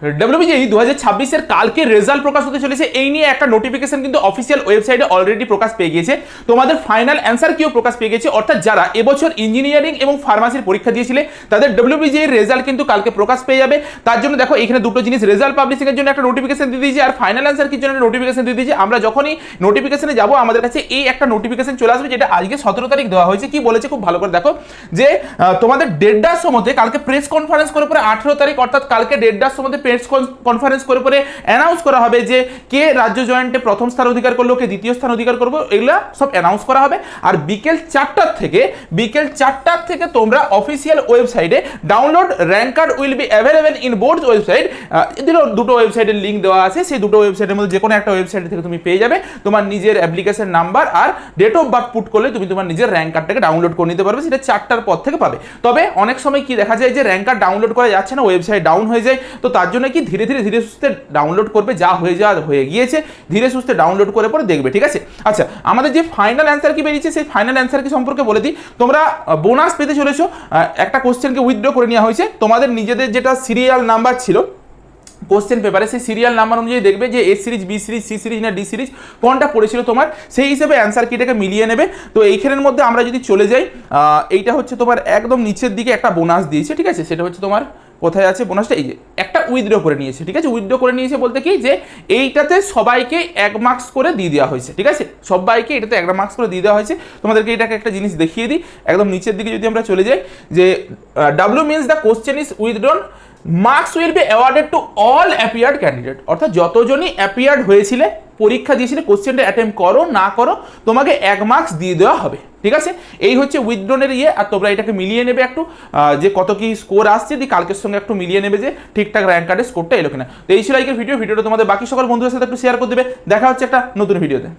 WBJEE 2026 এর কালকে result প্রকাশ হতে চলেছে। এই নিয়ে একটা নোটিফিকেশন কিন্তু অফিসিয়াল ওয়েবসাইটে অলরেডি প্রকাশ পেয়ে গিয়েছে। তোমাদের ফাইনাল অ্যান্সার কিও প্রকাশ পেয়ে গেছে, অর্থাৎ যারা এবছর ইঞ্জিনিয়ারিং এবং ফার্মাসির পরীক্ষা দিয়েছিলে তাদের ডব্লিউবিজেই এর রেজাল্ট কিন্তু কালকে প্রকাশ পেয়ে যাবে। তার জন্য দেখো এখানে দুটো জিনিস, রেজাল্ট পাবলিশিং এর জন্য একটা নোটিফিকেশন দিয়ে দিয়েছে আর ফাইনাল অ্যান্সার কি জন্য নোটিফিকেশন দিয়ে দিয়েছে। আমরা যখনই নোটিফিকেশনে যাব আমাদের কাছে এই একটা নোটিফিকেশন চলে আসবে, যেটা আজকে 17 তারিখ দেওয়া হয়েছে। কি বলেছে খুব ভালো করে দেখো, যে তোমাদের 1:30টার সময় কালকে প্রেস কনফারেন্স করে পরে 18 তারিখ অর্থাৎ কালকে 1:30টার সময় প্রেস কনফারেন্স করে পরে অ্যানাউন্স করা হবে যে কে রাজ্য জয়েন্টে প্রথম স্থান অধিকার করলো, কে দ্বিতীয় স্থান অধিকার করবো, এগুলা সব অ্যানাউন্স করা হবে। আর বিকেল 4টার থেকে তোমরা অফিসিয়াল ওয়েবসাইটে download rank card will be available in boards website. দুটো ওয়েবসাইটের লিঙ্ক দেওয়া আছে, সেই দুটো ওয়েবসাইটের মধ্যে যে কোনো একটা ওয়েবসাইট থেকে তুমি পেয়ে যাবে। তোমার নিজের অ্যাপ্লিকেশন নাম্বার আর ডেট অফ বার্থ পুট করলে তুমি তোমার নিজের র্যাঙ্ক কার্ডটাকে ডাউনলোড করে নিতে পারবে। সেটা 4টার পর থেকে পাবে। তবে অনেক সময় কি দেখা যায় যে র্যাঙ্ক কার্ড ডাউনলোড করা যাচ্ছে না, ওয়েবসাইট ডাউন হয়ে যায়। তো তার জন্য কি ধীরে সুস্থে ডাউনলোড করবে, যা হয়ে গিয়েছে ধীরে সুস্থে ডাউনলোড করে পরে দেখবে, ঠিক আছে। আচ্ছা, আমাদের যে ফাইনাল অ্যান্সার কি বেরিয়েছে সেই ফাইনাল অ্যান্সার কি সম্পর্কে বলে দিই। তোমরা বোনাস পেতে চলেছো, একটা কোশ্চেনকে উইথড্র করে নেওয়া হয়েছে। তোমাদের নিজেদের যেটা সিরিয়াল নাম্বার ছিল কোশ্চেন পেপারে, সেই সিরিয়াল নাম্বার অনুযায়ী দেখবে যে A series, B series, C series না ডি সিরিজ কোনটা পড়েছিল তোমার, সেই হিসেবে অ্যান্সার কিটাকে মিলিয়ে নেবে। তো এইখানের মধ্যে আমরা যদি চলে যাই, এইটা হচ্ছে তোমার একদম নিচের দিকে একটা বোনাস দিয়েছে, ঠিক আছে। সেটা হচ্ছে তোমার কোথায় আছে বোনাসটা, এই যে একটা উইথড্র করে নিয়েছে, ঠিক আছে। উইথড্র করে নিয়েছে বলতে কি যে এইটাতে সবাইকে 1 মার্কস করে দিয়ে দেওয়া হয়েছে, ঠিক আছে। সবাইকে এটাতে 1 মার্কস করে দিয়ে দেওয়া হয়েছে। তোমাদেরকে এটাকে একটা জিনিস দেখিয়ে দিই, একদম নিচের দিকে যদি আমরা চলে যাই, যে W means the question is withdrawn, marks will be awarded to all appeared candidate. অর্থাৎ যতজনই অ্যাপিয়ার্ড হয়েছিলে, পরীক্ষা দিয়েছিলে, কোশ্চেনটা অ্যাটেম্প করো না করো, তোমাকে 1 মার্কস দিয়ে দেওয়া হবে, ঠিক আছে। এই হচ্ছে উইথড্রনের ইয়ে। আর তোমরা এটাকে মিলিয়ে নেবে একটু, যে কত কি স্কোর আসছে, দিয়ে কালকের সঙ্গে একটু মিলিয়ে নেবে যে ঠিকঠাক র্যাঙ্ক কার্ডের স্কোরটা এলো কিনা। তো এই ছিল আজকের ভিডিওটা তোমাদের বাকি সকল বন্ধুদের সাথে একটু শেয়ার করে দেবে। দেখা হচ্ছে একটা নতুন ভিডিওতে।